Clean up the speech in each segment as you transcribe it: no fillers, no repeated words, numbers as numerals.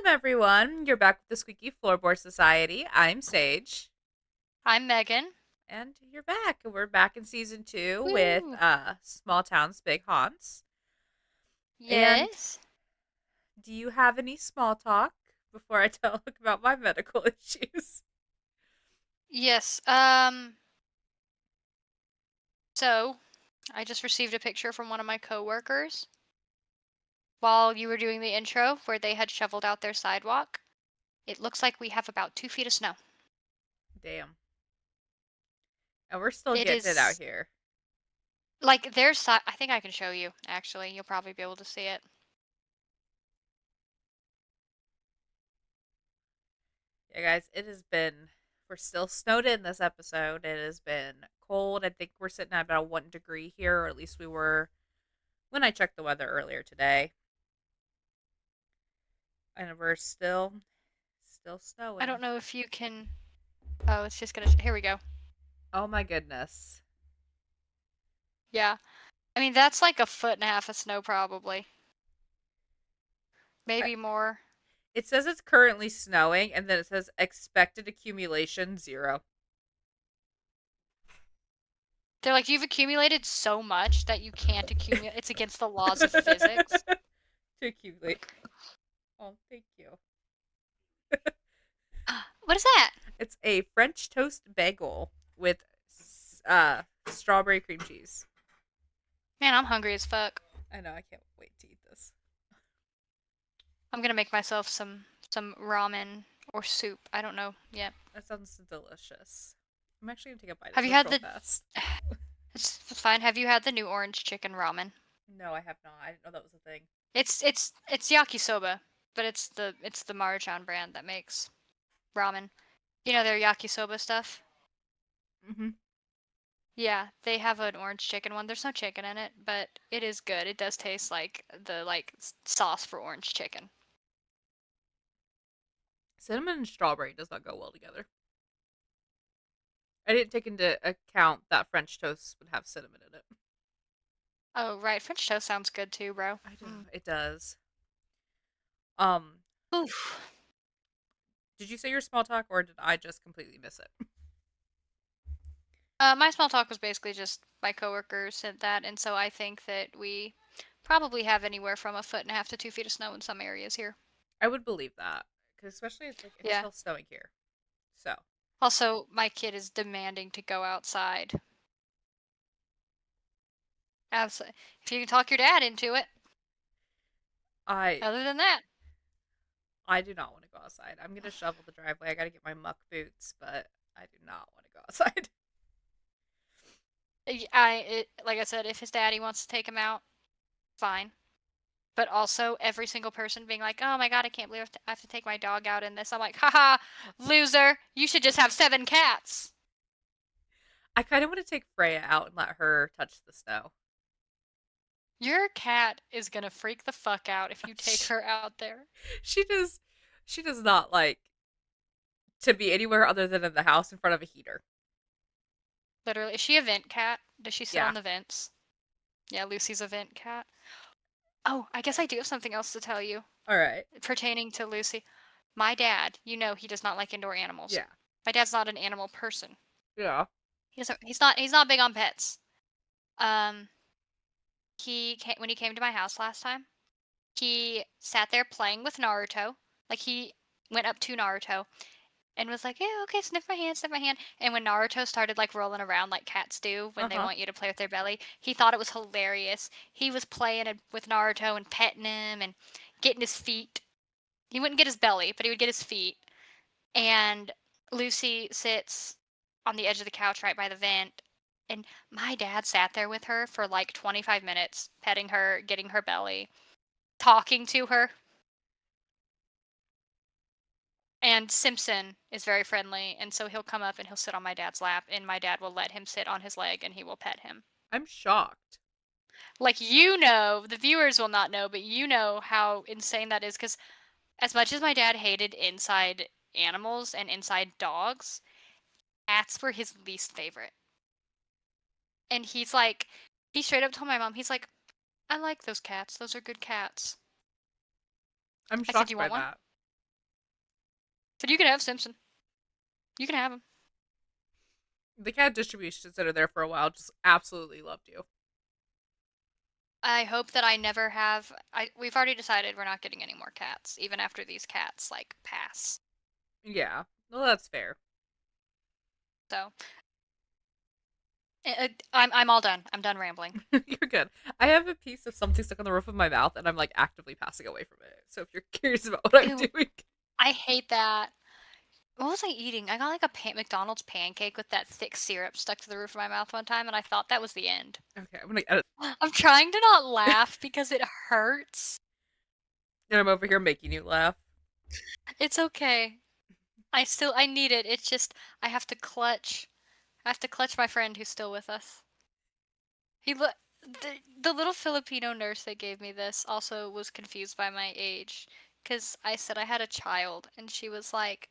everyone. You're back with the Squeaky Floorboard Society. I'm Sage. I'm Megan. And you're back. We're back in season two with Woo! Small Towns, Big Haunts. And Yes. do you have any small talk before I tell about my medical issues? Yes. So I just received a picture from one of my coworkers while you were doing the intro where they had shoveled out their sidewalk. It looks like we have about 2 feet of snow. Damn. And we're still It getting it out is here. like their side. I think I can show you, actually. You'll probably be able to see it. Yeah, guys, we're still snowed in this episode. It has been cold. I think we're sitting at about 1 degree here, or at least we were when I checked the weather earlier today. And we're still I snowing. don't know if you can. Oh, it's just gonna. Here we go. Oh my goodness. Yeah. I mean, that's like a foot and a half of snow, probably. I, Maybe more. it says it's currently snowing and then it says expected accumulation 0 They're like, you've accumulated so much that you can't accumulate. It's against the laws of physics. to accumulate. Oh, thank you. What is that? It's a French toast bagel with strawberry cream cheese. Man, I'm hungry as fuck. I know, I can't wait to eat this. I'm gonna make myself some ramen or soup. I don't know yet. That sounds delicious. I'm actually gonna take a bite of Have you this had real the? fast. It's fine. Have you had the new orange chicken ramen? No, I have not. I didn't know that was a thing. It's yakisoba, but it's the Marjan brand that makes ramen. You know their yakisoba stuff. Mm-hmm. Yeah, they have an orange chicken one. There's no chicken in it, but it is good. It does taste like the sauce for orange chicken. Cinnamon and strawberry does not go well together. I didn't take into account that French toast would have cinnamon in it. Oh, right. French toast sounds good too, bro. I do. Mm. It does. Um, Oof. did you say your small talk or did I just completely miss it? My small talk was basically just my coworker said that, and so I think that we probably have anywhere from a foot and a half to 2 feet of snow in some areas here. I would believe that because especially it's Yeah. still snowing here. So Also, my kid is demanding to go outside. Absolutely. If you can talk your dad into it. I Other than that, I do not want to go outside. I'm gonna shovel the driveway. I gotta get my muck boots, but I do not want to go outside. like I said, if his daddy wants to take him out, fine. But also, every single person being like, "Oh my god, I can't believe I have to take my dog out in this." I'm like, "Haha, loser! You should just have 7 cats." I kind of want to take Freya out and let her touch the snow. Your cat is gonna freak the fuck out if you take she her out there. she does she does not like to be anywhere other than in the house in front of a heater. Literally, is she a vent cat? Does she sit Yeah. on the vents? Yeah, Lucy's a vent cat. Oh, I guess I do have something else to tell you All right. pertaining to Lucy. My dad, he does not like indoor animals. Yeah. My dad's not an animal person. Yeah. He's not big on pets. Um, when he came to my house last time, he sat there playing with Naruto. Like he went up to Naruto and was like, "Yeah, okay, sniff my hand, sniff my hand." And when Naruto started like rolling around like cats do when Uh they huh. want you to play with their belly, he thought it was hilarious. He was playing with Naruto and petting him and getting his feet. He wouldn't get his belly, but he would get his feet. And Lucy sits on the edge of the couch right by the vent. And my dad sat there with her for like 25 minutes, petting her, getting her belly, talking to her. And Simpson is very friendly, and so he'll come up and he'll sit on my dad's lap, and my dad will let him sit on his leg and he will pet him. I'm shocked. Like, the viewers will not know, but you know how insane that is. Because as much as my dad hated inside animals and inside dogs, cats were his least favorite. And he straight up told my mom, he's like, "I like those cats. Those are good cats." I'm I said, shocked "You by want one?" that. Said, "You can have Simpson. You can have him." The cat distributions that are there for a while just absolutely loved you. I hope that I never have. We've already decided we're not getting any more cats, even after these cats like pass. Yeah. Well, that's fair. So I'm all done. I'm done rambling. You're good. I have a piece of something stuck on the roof of my mouth, and I'm like actively passing away from it. So if you're curious about what I'm Ew, doing, I hate that. What was I eating? I got like a McDonald's pancake with that thick syrup stuck to the roof of my mouth one time, and I thought that was the end. okay, I'm gonna edit. I'm trying to not laugh because it hurts. And I'm over here making you laugh. It's okay. I need it. It's just I have to clutch. I have to clutch my friend who's still with us. He look the little Filipino nurse that gave me this also was confused by my age because I said I had a child, and she was like,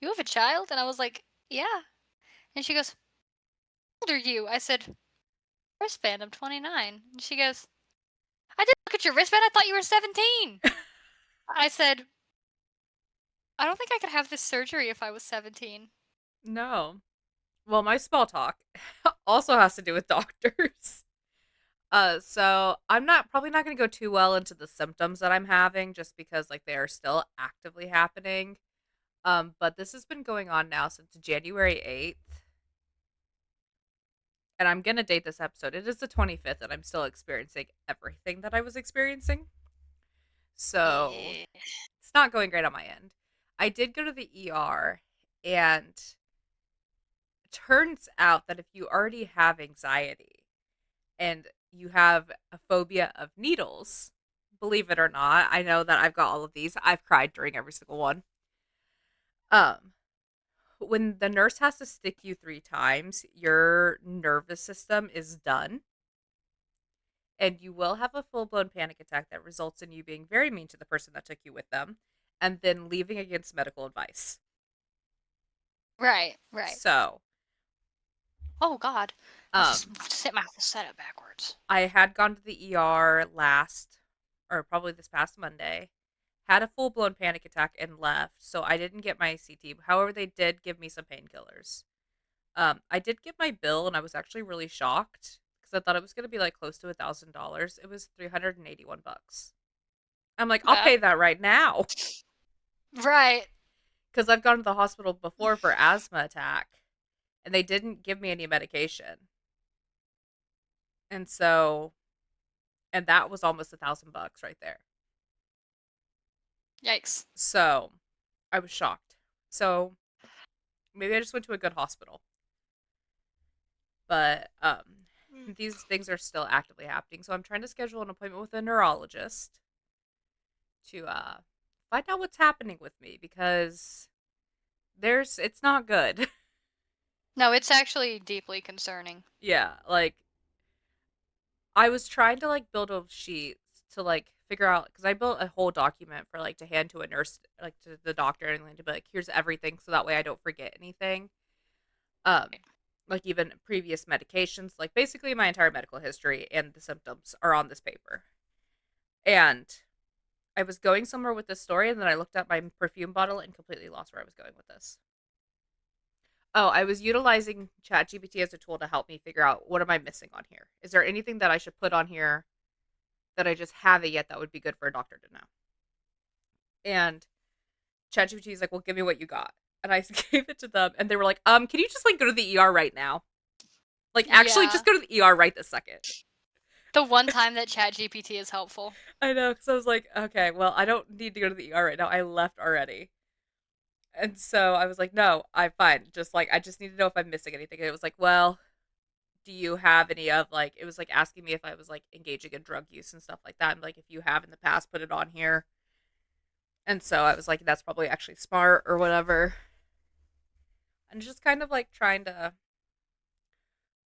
"You have a child?" And I was like, "Yeah." And she goes, "How old are you?" I said, "Wristband. I'm 29." And she goes, "I didn't look at your wristband. I thought you were 17." I said, "I don't think I could have this surgery if I was 17." No. Well, my small talk also has to do with doctors. So I'm not probably not going to go too well into the symptoms that I'm having just because like they are still actively happening. But this has been going on now since January 8th, and I'm going to date this episode. It is the 25th and I'm still experiencing everything that I was experiencing. So, Eh. it's not going great on my end. I did go to the ER, and it turns out that if you already have anxiety and you have a phobia of needles, believe it or not, I know that I've got all of these. I've cried during every single one. Um, when the nurse has to stick you 3 times, your nervous system is done, and you will have a full blown panic attack that results in you being very mean to the person that took you with them, and then leaving against medical advice. Right, right. So, Oh God, I just um, said it backwards. I had gone to the ER last, or probably this past Monday, had a full blown panic attack and left. So I didn't get my CT. However, they did give me some painkillers. I did get my bill, and I was actually really shocked because I thought it was going to be like close to $1,000. It was $381. I'm like, I'll That pay that right now right. because I've gone to the hospital before for asthma attack, and they didn't give me any medication, and so and that was almost $1,000 right there. Yikes. So I was shocked. So maybe I just went to a good hospital. But Mm. these things are still actively happening. So I'm trying to schedule an appointment with a neurologist to find out what's happening with me because there's it's not good. No, it's actually deeply concerning. Yeah, like I was trying to like build a sheet to like figure out because I built a whole document for like to hand to a nurse, like to the doctor, and to be like, here's everything, so that way I don't forget anything. Um, like even previous medications, like basically my entire medical history and the symptoms are on this paper. And I was going somewhere with this story, and then I looked at my perfume bottle and completely lost where I was going with this. Oh, I was utilizing ChatGPT as a tool to help me figure out what am I missing on here. Is there anything that I should put on here that I just haven't yet that would be good for a doctor to know? And ChatGPT is like, "Well, give me what you got." And I gave it to them, and they were like, can you just like go to the ER right now? Like, actually, Yeah. just go to the ER right this second." The one time that ChatGPT is helpful. I know, because I was like, okay, well, I don't need to go to the ER right now. I left already. And so I was like, no, I'm fine. Just like, I just need to know if I'm missing anything. And it was like, well, do you have any of like, it was like asking me if I was like engaging in drug use and stuff like that. And like, if you have in the past, put it on here. And so I was like, that's probably actually smart or whatever. And just kind of like trying to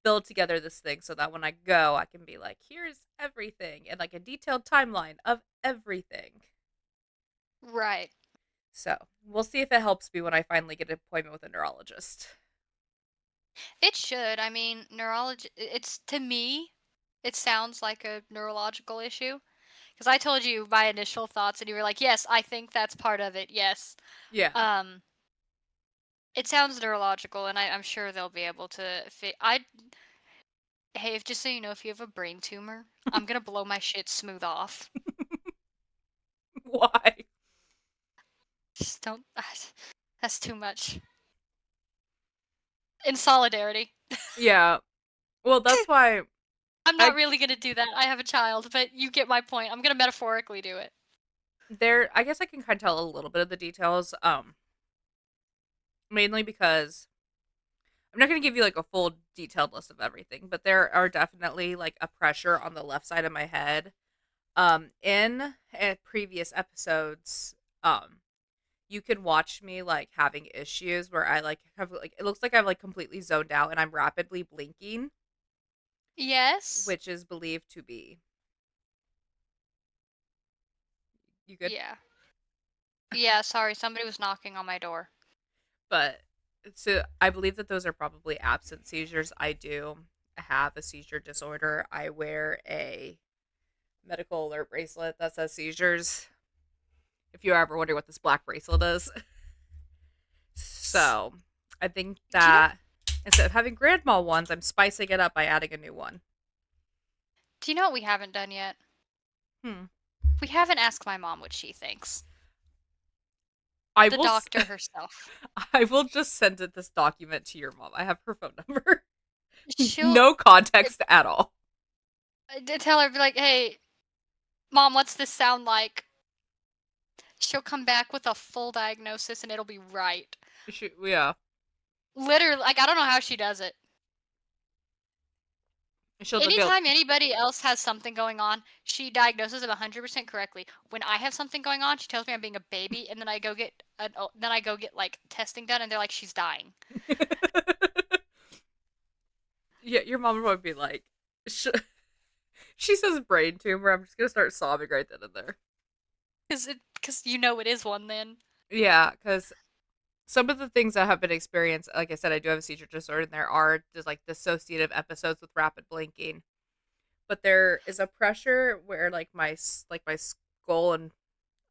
build together this thing so that when I go, I can be like, here's everything and like a detailed timeline of everything. Right. So we'll see if it helps me when I finally get an appointment with a neurologist. It should. I mean, neurology. It's to me, it sounds like a neurological issue. Because I told you my initial thoughts, and you were like, "Yes, I think that's part of it." Yes. Yeah. It sounds neurological, and I'm sure they'll be able to hey, just so you know, if you have a brain tumor, I'm gonna blow my shit smooth off. Why? Just don't. That's too much. In solidarity. Yeah. Well, that's why I'm not I really gonna do that. I have a child, but you get my point. I'm gonna metaphorically do it. I guess I can kind of tell a little bit of the details. Mainly because I'm not going to give you like a full detailed list of everything, but there are definitely like a pressure on the left side of my head. In previous episodes, you can watch me like having issues where I like have like it looks like I've like completely zoned out and I'm rapidly blinking, Yes. which is believed to be you good. Yeah. Yeah, sorry, somebody was knocking on my door. But so I believe that those are probably absent seizures. I do have a seizure disorder. I wear a medical alert bracelet that says seizures. If you ever wonder what this black bracelet is. So I think Do you know that instead of having grandma ones, I'm spicing it up by adding a new one. do you know what we haven't done yet? Hmm. We haven't asked my mom what she thinks. I The will. doctor herself. I will just send it this document to your mom. I have her phone number. She'll No context at all. tell her, be like, "Hey, mom, what's this sound like?" She'll come back with a full diagnosis and it'll be right. Yeah. Literally, like, I don't know how she does it. She'll be able. Anytime anybody else has something going on, she diagnoses it 100% correctly. When I have something going on, she tells me I'm being a baby, and then then I go get like testing done, and they're like, she's dying. Yeah, your mom would be like, she says brain tumor. I'm just gonna start sobbing right then and there. Because you know it is one then. Yeah, because some of the things that have been experienced, like I said, I do have a seizure disorder, and there are just like dissociative episodes with rapid blinking. But there is a pressure where like my skull and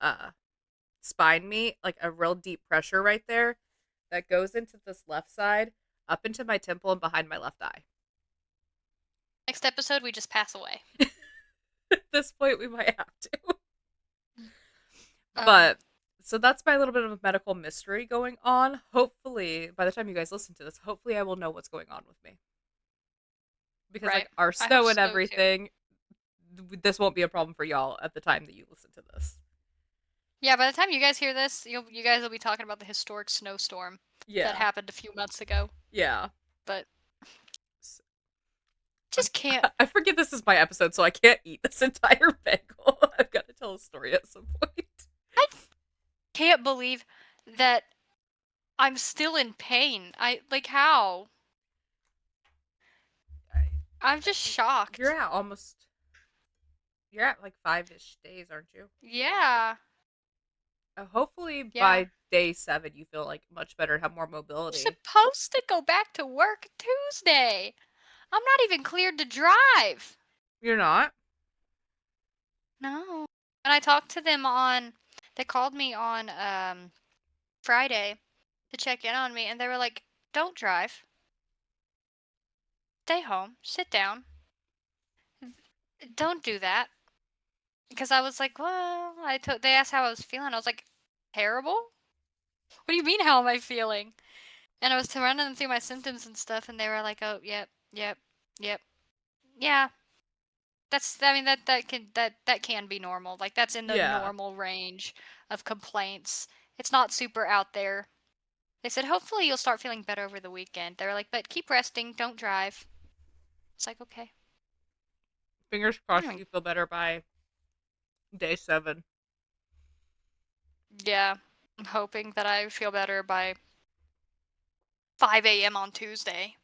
uh spine meet, like a real deep pressure right there that goes into this left side, up into my temple and behind my left eye. Next episode, we just pass away. At this point, we might have to. Um, But so that's my little bit of a medical mystery going on. Hopefully, by the time you guys listen to this, hopefully I will know what's going on with me. Because right. like our I hope snow and so too. everything, this won't be a problem for y'all at the time that you listen to this. Yeah, by the time you guys hear this, you guys will be talking about the historic snowstorm that Yeah. happened a few months ago. Yeah. But S- just can't. I forget this is my episode, so I can't eat this entire bagel. I've got to tell a story at some point. I can't believe that I'm still in pain. I like how? I'm just You're shocked. at almost, you're at like 5-ish days, aren't you? Yeah. Hopefully Yeah. by day 7 you feel like much better and have more I'm mobility. supposed to go back to work Tuesday. I'm not even cleared to drive. You're not? No. And I talked to them they called me on Friday to check in on me and they were like, "Don't drive. Stay home. Sit down. Don't do that." Because I was like, "Well, they asked how I was feeling. I was like, "Terrible? What do you mean how am I feeling?" And I was running them through my symptoms and stuff and they were like, "Oh, yep, yep, yep. Yeah, I mean that can be normal. Like that's in the Yeah. normal range of complaints. It's not super out there." They said, "Hopefully you'll start feeling better over the weekend." They were like, "But keep resting, don't drive." It's like, "Okay." Fingers crossed Anyway, you feel better by day 7. yeah. I'm hoping that I feel better by 5 a.m. on Tuesday.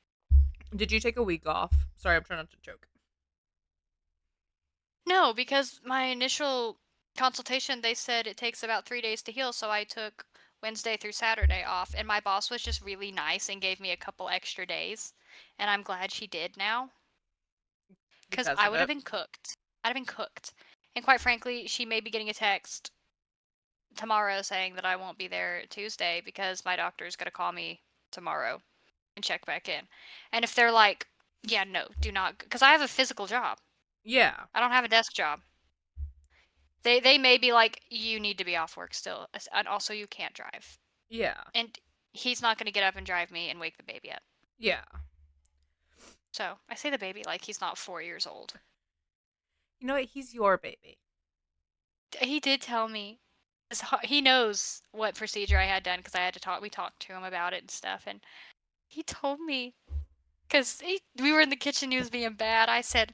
Did you take a week off? Sorry, I'm trying not to choke. No, because my initial consultation, they said it takes about 3 days to heal, so I took Wednesday through Saturday off, and my boss was just really nice and gave me a couple extra days, and I'm glad she did now, because Because I of would have it. been cooked. I'd have been cooked. And quite frankly, she may be getting a text tomorrow saying that I won't be there Tuesday because my doctor is going to call me tomorrow and check back in. And if they're like, yeah, no, do not, because I have a physical job. Yeah. I don't have a desk job. They may be like, you need to be off work still, and also you can't drive. Yeah. And he's not going to get up and drive me and wake the baby up. Yeah. So I say the baby like he's not 4 years old. You know what? He's your baby. He did tell me. He knows what procedure I had done because I had to talk. We talked to him about it and stuff, and he told me because we were in the kitchen. He was being bad. I said,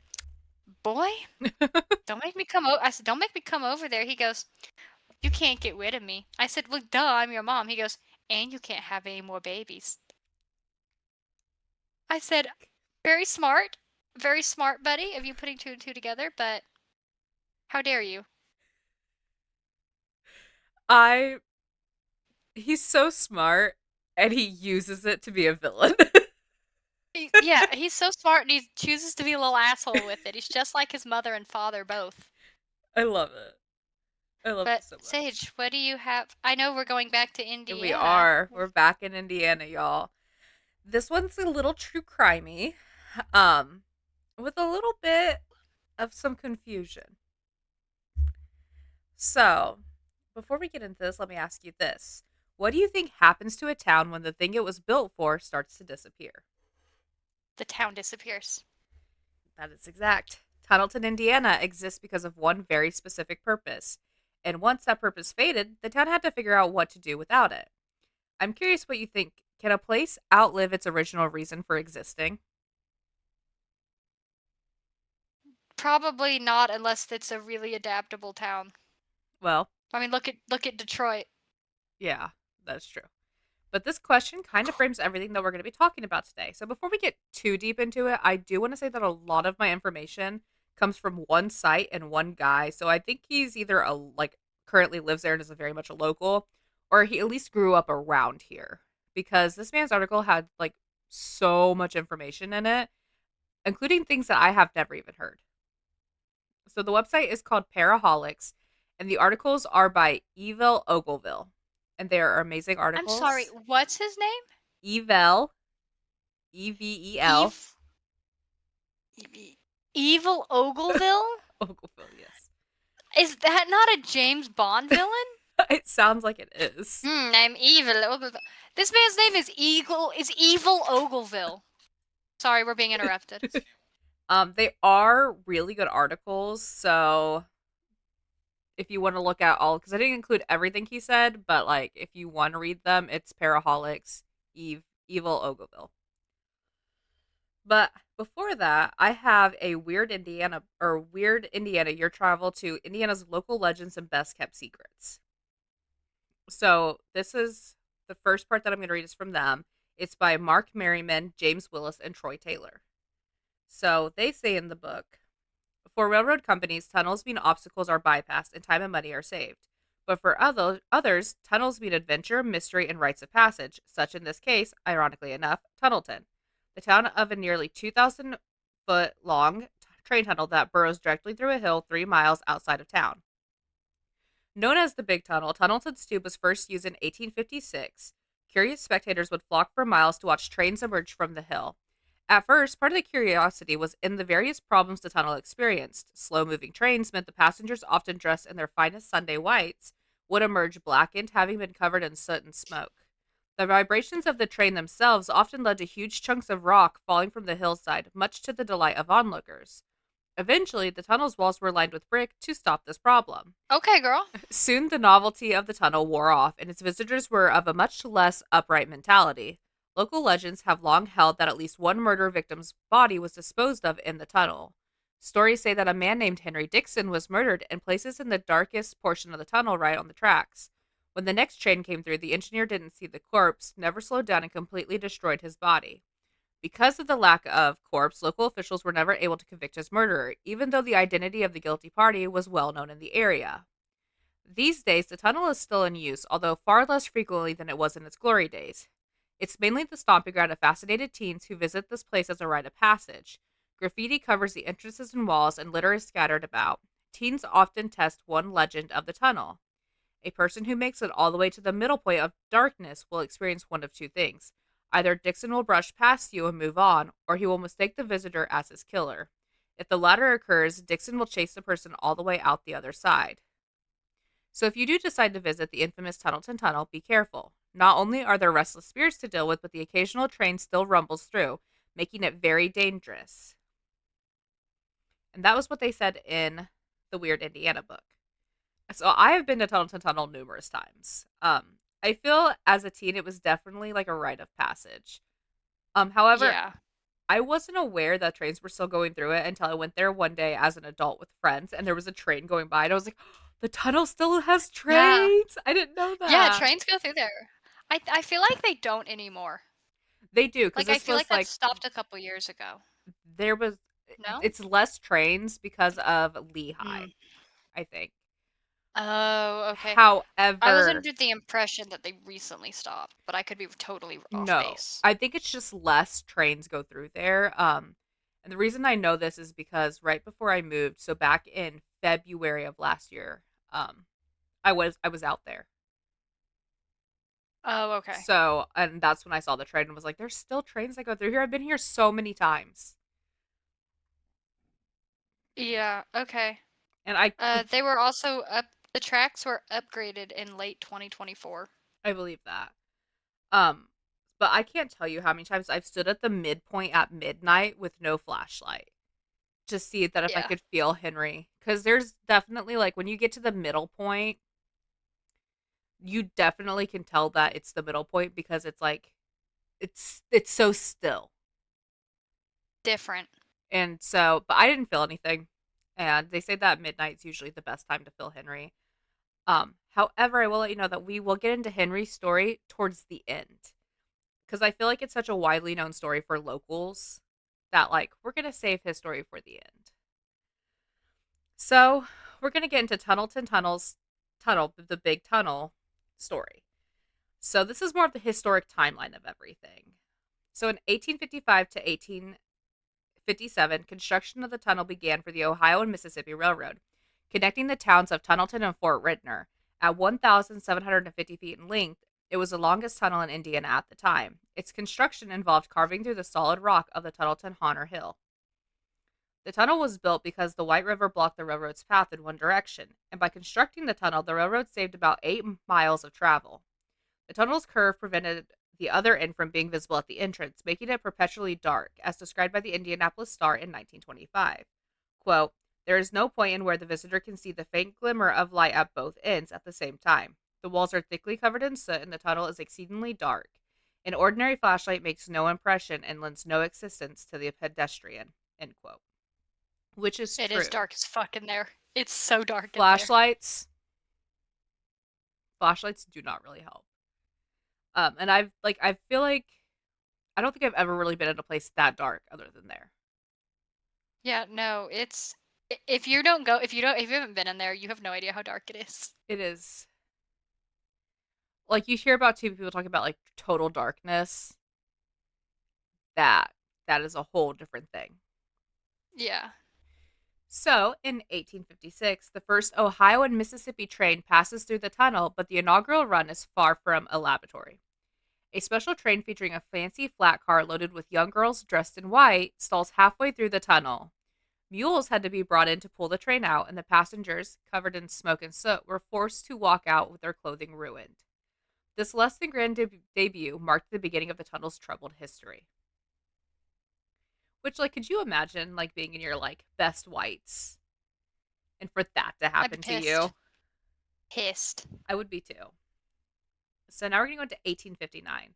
"Boy, don't make me come over." I said, "Don't make me come over there." He goes, "You can't get rid of me." I said, "Well, duh, I'm your mom." He goes, "And you can't have any more babies." I said, very smart, buddy, of you putting two and two together. But how dare you? I He's so smart and he uses it to be a villain. Yeah, he's so smart and he chooses to be a little asshole with it. He's just like his mother and father both. I love it. I love it But so much. Sage, what do you have? I know we're going back to And we Indiana. are. We're back in Indiana, y'all. This one's a little true crimey, with a little bit of some confusion. So, before we get into this, let me ask you this. What do you think happens to a town when the thing it was built for starts to disappear? The town disappears. That is exact. Tunnelton, Indiana exists because of one very specific purpose. And once that purpose faded, the town had to figure out what to do without it. I'm curious what you think. Can a place outlive its original reason for existing? Probably not unless it's a really adaptable town. Well, I mean, look at Detroit. yeah, that's true. But this question kind of frames everything that we're going to be talking about today. So before we get too deep into it, I do want to say that a lot of my information comes from one site and one guy. So I think he's either currently lives there and is a very much a local, or he at least grew up around here because this man's article had like so much information in it, including things that I have never even heard. So the website is called Paraholics, and the articles are by Evil Ogleville, and they are amazing I'm sorry, articles. what's his name? Evel, Evel, Eve. Evil Ogleville? Ogleville. Yes, Is that not a James Bond villain? it sounds like it is. I'm Evil Ogleville. This man's name is Evil Ogleville. Sorry, we're being interrupted. They are really good articles. So if you want to look at all, because I didn't include everything he said, but like if you want to read them, it's Paraholics, Evil Ogleville. But before that, I have a weird Indiana your travel to Indiana's local legends and best kept secrets. So this is the first part that I'm going to read is from them. It's by Mark Merriman, James Willis, and Troy Taylor. So they say in the book, for railroad companies, tunnels mean obstacles are bypassed and time and money are saved. But for others, tunnels mean adventure, mystery, and rites of passage, such in this case, ironically enough, Tunnelton, the town of a nearly 2,000 foot long train tunnel that burrows directly through a hill 3 miles outside of town. Known as the Big Tunnel, Tunnelton's tube was first used in 1856. Curious spectators would flock for miles to watch trains emerge from the hill. At first, part of the curiosity was in the various problems the tunnel experienced. Slow moving trains meant the passengers, often dressed in their finest Sunday whites, would emerge blackened, having been covered in soot and smoke. The vibrations of the train themselves often led to huge chunks of rock falling from the hillside, much to the delight of onlookers. Eventually, the tunnel's walls were lined with brick to stop this problem. Okay, girl. Soon the novelty of the tunnel wore off, and its visitors were of a much less upright mentality. Local legends have long held that at least one murder victim's body was disposed of in the tunnel. Stories say that a man named Henry Dixon was murdered and places in the darkest portion of the tunnel right on the tracks. When the next train came through, the engineer didn't see the corpse, never slowed down, and completely destroyed his body. Because of the lack of corpse, local officials were never able to convict his murderer, even though the identity of the guilty party was well known in the area. These days, the tunnel is still in use, although far less frequently than it was in its glory days. It's mainly the stomping ground of fascinated teens who visit this place as a rite of passage. Graffiti covers the entrances and walls, and litter is scattered about. Teens often test one legend of the tunnel. A person who makes it all the way to the middle point of darkness will experience one of two things. Either Dixon will brush past you and move on, or he will mistake the visitor as his killer. If the latter occurs, Dixon will chase the person all the way out the other side. So if you do decide to visit the infamous Tunnelton Tunnel, be careful. Not only are there restless spirits to deal with, but the occasional train still rumbles through, making it very dangerous. And that was what they said in the Weird Indiana book. So I have been to Tunnelton Tunnel numerous times. I feel as a teen it was definitely like a rite of passage. However, Yeah. I wasn't aware that trains were still going through it until I went there one day as an adult with friends and there was a train going by and I was like, the tunnel still has Yeah. trains. I didn't know Yeah, that. trains go through there. I feel like they don't anymore. They do because Like, I this feel like was that like stopped a couple years ago. there was No? it's less trains because of Mm. Lehigh, I think. Oh, okay. I was However, under the impression that they recently stopped, but I could be totally off no. base. I think it's just less trains go through there. And the reason I know this is because right before I moved, so back in February of last year, I was out there. Oh, okay. So, and that's when I saw the train and was like, there's still trains that go through here. I've been here so many times. Yeah, okay. And I They were also the tracks were upgraded in late 2024. I believe that. Um, but I can't tell you how many times I've stood at the midpoint at midnight with no flashlight to see that if I Yeah, could feel Henry. Because there's definitely like when you get to the middle point, you definitely can tell that it's the middle point because it's like it's so still. different. And so, but I didn't feel anything. And they say that midnight's usually the best time to feel Henry. However, I will let you know that we will get into Henry's story towards the end because I feel like it's such a widely known story for locals that like we're gonna save his story for the end. So we're gonna get into Tunnelton Tunnel's tunnel, the big tunnel story. So this is more of the historic timeline of everything. So in 1855 to 1857, construction of the tunnel began for the Ohio and Mississippi Railroad, connecting the towns of Tunnelton and Fort Ridner. At 1,750 feet in length, it was the longest tunnel in Indiana at the time. Its construction involved carving through the solid rock of the Tunnelton Honor Hill. The tunnel was built because the White River blocked the railroad's path in one direction, and by constructing the tunnel, the railroad saved about 8 miles of travel. The tunnel's curve prevented the other end from being visible at the entrance, making it perpetually dark, as described by the Indianapolis Star in 1925. Quote, there is no point in where the visitor can see the faint glimmer of light at both ends at the same time. The walls are thickly covered in soot and the tunnel is exceedingly dark. An ordinary flashlight makes no impression and lends no assistance to the pedestrian. End quote. Which is It is true. dark as fuck in there. It's so dark in there. Flashlights, flashlights do not really help. And I feel like I don't think I've ever really been in a place that dark other than there. Yeah, no, it's if you don't go, if you haven't been in there, you have no idea how dark it is. It is like you hear about two people talking about like total darkness. That that is a whole different thing. Yeah. So, in 1856, the first Ohio and Mississippi train passes through the tunnel, but the inaugural run is far from a laboratory. A special train featuring a fancy flat car loaded with young girls dressed in white stalls halfway through the tunnel. Mules had to be brought in to pull the train out, and the passengers, covered in smoke and soot, were forced to walk out with their clothing ruined. This less than grand debut marked the beginning of the tunnel's troubled history. Which, like, could you imagine, like, being in your, like, best whites and for that to I'd be happen to pissed. you? Pissed. I would be too. So now we're going to go into 1859.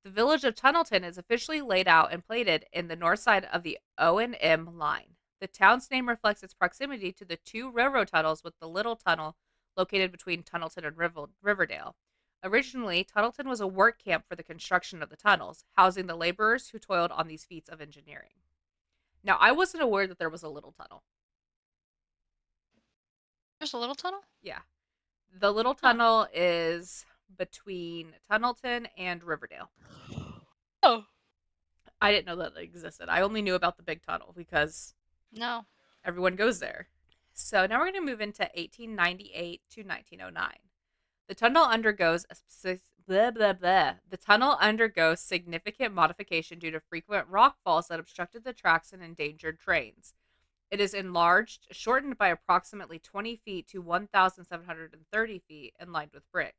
The village of Tunnelton is officially laid out and plated in the north side of the O&M line. The town's name reflects its proximity to the two railroad tunnels, with the Little Tunnel located between Tunnelton and Riverdale. Originally, Tunnelton was a work camp for the construction of the tunnels, housing the laborers who toiled on these feats of engineering. Now, I wasn't aware that there was a little tunnel. There's a little tunnel? Yeah. The little Huh. tunnel is between Tunnelton and Riverdale. Oh. I didn't know that it existed. I only knew about the big tunnel because No. everyone goes there. So now we're going to move into 1898 to 1909. The tunnel undergoes blah, blah, blah. The tunnel undergoes significant modification due to frequent rock falls that obstructed the tracks and endangered trains. It is enlarged, shortened by approximately 20 feet to 1,730 feet, and lined with brick.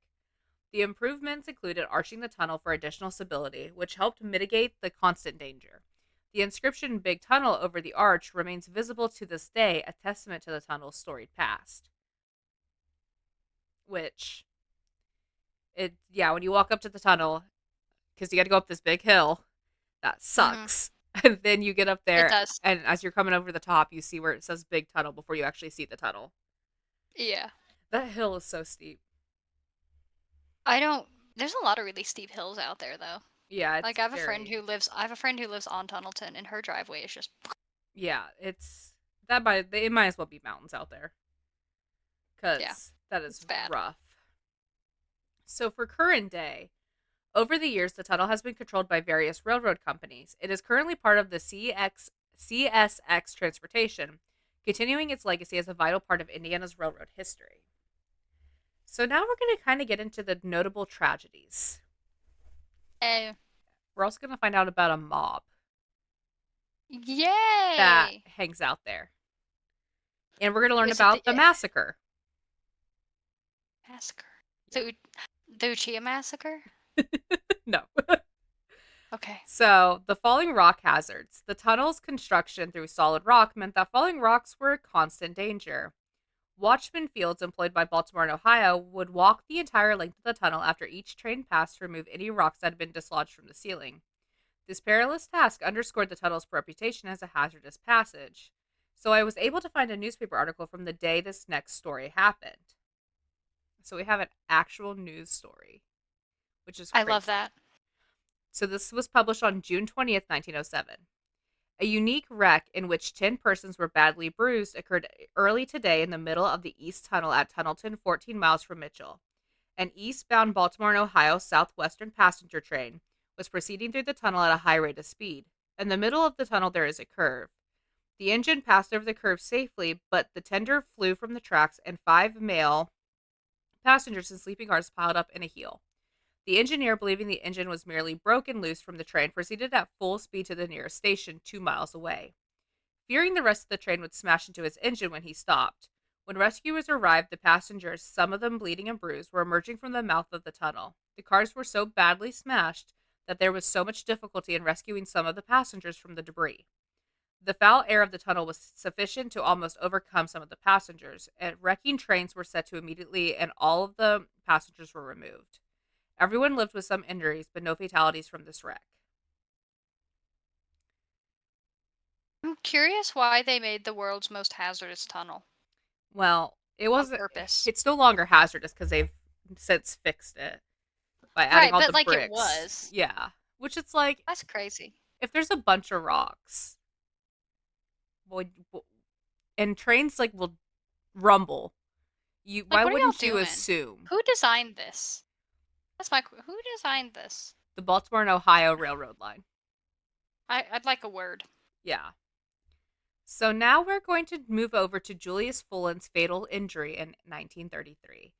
The improvements included arching the tunnel for additional stability, which helped mitigate the constant danger. The inscription Big Tunnel over the arch remains visible to this day, a testament to the tunnel's storied past. Which, yeah, when you walk up to the tunnel, because you got to go up this big hill, that Mm-hmm. sucks. And then you get up It there, does. and as you're coming over the top, you see where it says Big Tunnel before you actually see the tunnel. Yeah. That hill is so steep. I don't. There's a lot of really steep hills out there, though. Yeah, Like it's very. I have a friend who lives on Tunnelton, and her driveway is just. Yeah, it's that might it might as well be mountains out there Yeah, because that it's is bad. rough. So for current day, over the years, the tunnel has been controlled by various railroad companies. It is currently part of the CSX transportation, continuing its legacy as a vital part of Indiana's railroad history. So now we're going to kind of get into the notable tragedies. Eh, We're also going to find out about a mob that yay! hangs out there. And we're going to learn Is it the about the massacre. massacre? Yeah. The Uchiha massacre? No. Okay. So, the falling rock hazards. The tunnel's construction through solid rock meant that falling rocks were a constant danger. Watchman Fields, employed by Baltimore and Ohio, would walk the entire length of the tunnel after each train passed to remove any rocks that had been dislodged from the ceiling. This perilous task underscored the tunnel's reputation as a hazardous passage. So, I was able to find a newspaper article from the day this next story happened. So, we have an actual news story, which is I love crazy. that. So, this was published on June 20th, 1907. A unique wreck in which 10 persons were badly bruised occurred early today in the middle of the East Tunnel at Tunnelton, 14 miles from Mitchell. An eastbound Baltimore and Ohio Southwestern passenger train was proceeding through the tunnel at a high rate of speed. In the middle of the tunnel, there is a curve. The engine passed over the curve safely, but the tender flew from the tracks and 5 male passengers in sleeping cars piled up in a heel. The engineer, believing the engine was merely broken loose from the train, proceeded at full speed to the nearest station 2 miles away. Fearing the rest of the train would smash into his engine when he stopped. When rescuers arrived, the passengers, some of them bleeding and bruised, were emerging from the mouth of the tunnel. The cars were so badly smashed that there was so much difficulty in rescuing some of the passengers from the debris. The foul air of the tunnel was sufficient to almost overcome some of the passengers, and wrecking trains were set to immediately, and all of the passengers were removed. Everyone lived with some injuries, but no fatalities from this wreck. I'm curious why they made the world's most hazardous tunnel Well, it on wasn't. purpose. It's no longer hazardous because they've since fixed it by adding Right, all but the like it bricks. was. Yeah, which it's like That's crazy. if there's a bunch of rocks, would and trains like will rumble. You Like, why what are y'all wouldn't you doing? assume Who designed this? Who designed this? the Baltimore and Ohio Railroad line? I'd like a word. Yeah. So now we're going to move over to Julius Fullen's fatal injury in 1933.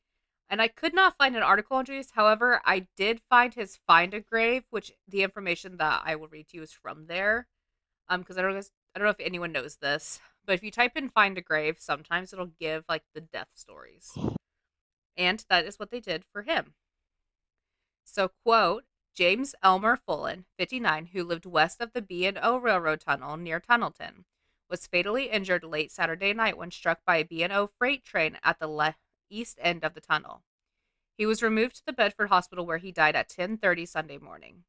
And I could not find an article on Julius. However, I did find his Find a Grave, which the information that I will read to you is from there. Because I don't know if anyone knows this, but if you type in Find a Grave, sometimes it'll give like the death stories, and that is what they did for him. So, quote, James Elmer Fullen, 59, who lived west of the B&O Railroad Tunnel near Tunnelton, was fatally injured late Saturday night when struck by a B&O freight train at the east end of the tunnel. He was removed to the Bedford Hospital where he died at 10:30 Sunday morning.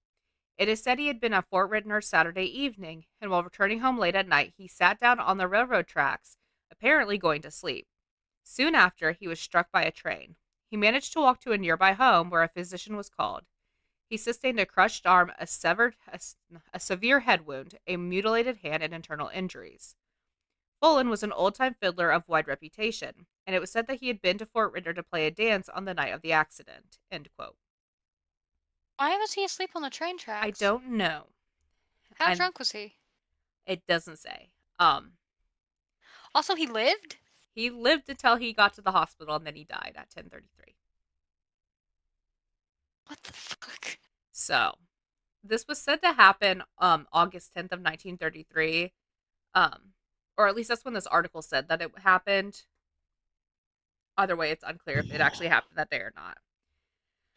It is said he had been at Fort Ridner Saturday evening, and while returning home late at night, he sat down on the railroad tracks, apparently going to sleep. Soon after, he was struck by a train. He managed to walk to a nearby home where a physician was called. He sustained a crushed arm, a severe head wound, a mutilated hand, and internal injuries. Bolin was an old-time fiddler of wide reputation, and it was said that he had been to Fort Ridder to play a dance on the night of the accident. End quote. Why was he asleep on the train I tracks? don't know, How and drunk was he? it doesn't say. Also, he lived? He lived until he got to the hospital, and then he died at 10:33. What the fuck? So, this was said to happen August 10th of 1933. Um or at least that's when this article said that it happened. Either way, it's unclear if it actually happened that day or not.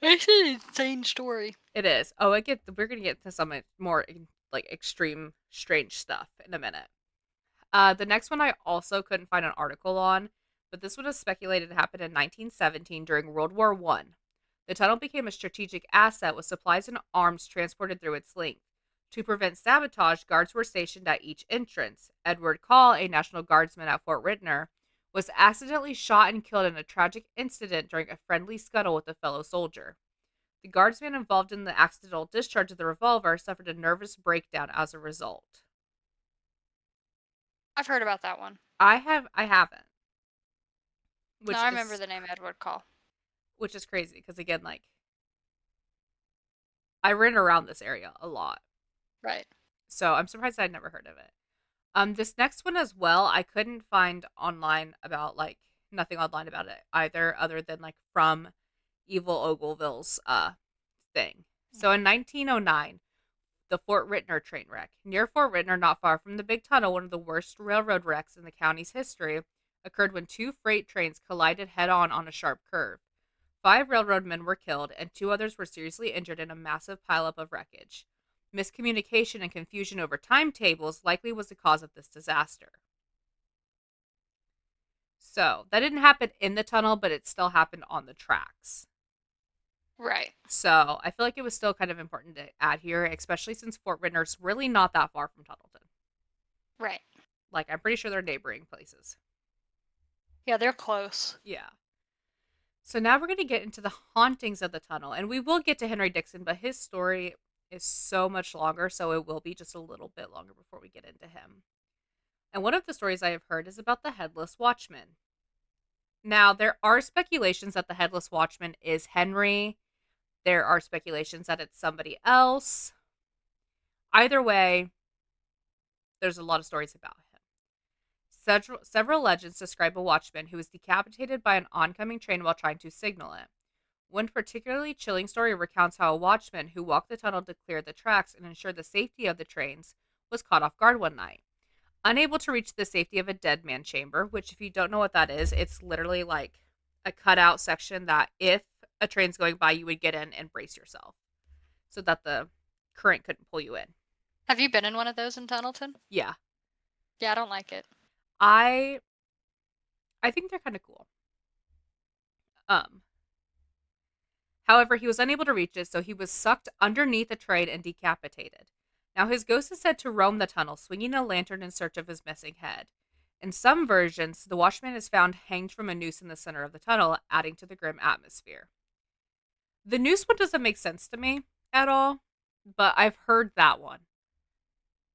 It's an insane story. It is. Oh, we're going to get to some more like extreme strange stuff in a minute. The next one I also couldn't find an article on, but this one is speculated to happen in 1917 during World War One. The tunnel became a strategic asset with supplies and arms transported through its length. To prevent sabotage, guards were stationed at each entrance. Edward Call, a National Guardsman at Fort Ridner, was accidentally shot and killed in a tragic incident during a friendly scuttle with a fellow soldier. The guardsman involved in the accidental discharge of the revolver suffered a nervous breakdown as a result. I've heard about that one. I haven't, No, which I remember is the name Edward Call. which is crazy because again, like I ran around this area a lot, Right. so I'm surprised I'd never heard of it. This next one as well, I couldn't find online about like nothing online about it either, other than like from Evil Ogleville's thing. So in 1909, the Fort Ridner train wreck. Near Fort Ridner, not far from the Big Tunnel, one of the worst railroad wrecks in the county's history, occurred when two freight trains collided head on a sharp curve. 5 railroad men were killed, and 2 others were seriously injured in a massive pileup of wreckage. Miscommunication and confusion over timetables likely was the cause of this disaster. So, that didn't happen in the tunnel, but it still happened on the tracks. Right. So, I feel like it was still kind of important to add here, especially since Fort Ridner's really not that far from Tunnelton. Right. Like, I'm pretty sure they're neighboring places. Yeah, they're close. Yeah. So now we're going to get into the hauntings of the tunnel, and we will get to Henry Dixon, but his story is so much longer, so it will be just a little bit longer before we get into him. And one of the stories I have heard is about the Headless Watchman. Now, there are speculations that the Headless Watchman is Henry. There are speculations that it's somebody else. Either way, there's a lot of stories about him. Several legends describe a watchman who was decapitated by an oncoming train while trying to signal it. One particularly chilling story recounts how a watchman who walked the tunnel to clear the tracks and ensure the safety of the trains was caught off guard one night. Unable to reach the safety of a dead man chamber, which, if you don't know what that is, it's literally like a cutout section that if a train's going by, you would get in and brace yourself so that the current couldn't pull you in. Have you been in one of those in Tunnelton? Yeah. Yeah, I don't like it. I I think they're kind of cool. Um However, he was unable to reach it, so he was sucked underneath a train and decapitated. Now, his ghost is said to roam the tunnel, swinging a lantern in search of his missing head. In some versions, the watchman is found hanged from a noose in the center of the tunnel, adding to the grim atmosphere. The noose one doesn't make sense to me at all, but I've heard that one.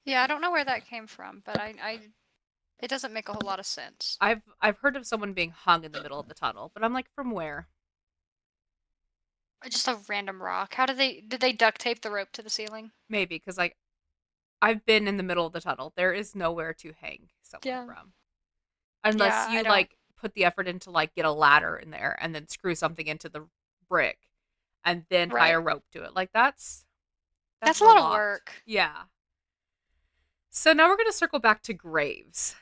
Yeah, I don't know where that came from, but it doesn't make a whole lot of sense. I've heard of someone being hung in the middle of the tunnel, but I'm like, from where? Just a random rock. How did they duct tape the rope to the ceiling? Maybe because like I've been in the middle of the tunnel. There is nowhere to hang someone Yeah. from. Unless Yeah, you I don't. like put the effort into like get a ladder in there and then screw something into the brick and then tie Right. a rope to it. Like that's That's a a lot of lot. work. Yeah. So now we're going to circle back to graves.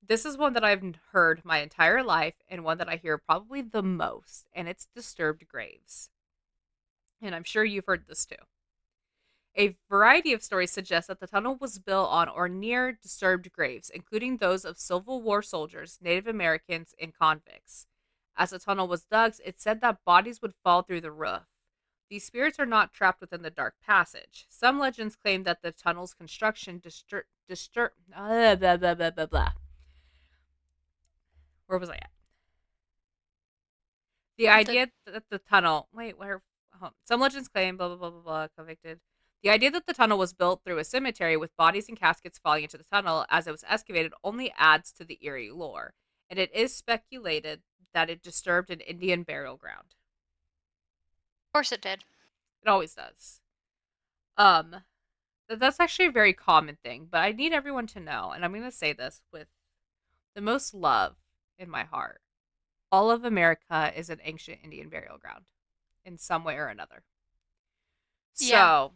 This is one that I've heard my entire life and one that I hear probably the most, and it's disturbed graves. And I'm sure you've heard this too. A variety of stories suggest that the tunnel was built on or near disturbed graves, including those of Civil War soldiers, Native Americans, and convicts. As the tunnel was dug, it's said that bodies would fall through the roof. These spirits are not trapped within the dark passage. Some legends claim that the tunnel's construction blah, blah, blah, blah, blah. Where was I at? The The idea that the tunnel. Wait, where? Some legends claim blah blah blah blah blah. Convicted. The idea that the tunnel was built through a cemetery with bodies and caskets falling into the tunnel as it was excavated only adds to the eerie lore, and it is speculated that it disturbed an Indian burial ground. course it did. It always does. Um, that's actually a very common thing, but I need everyone to know, and I'm going to say this with the most love in my heart. All of America is an ancient Indian burial ground in some way or another. Yeah. So,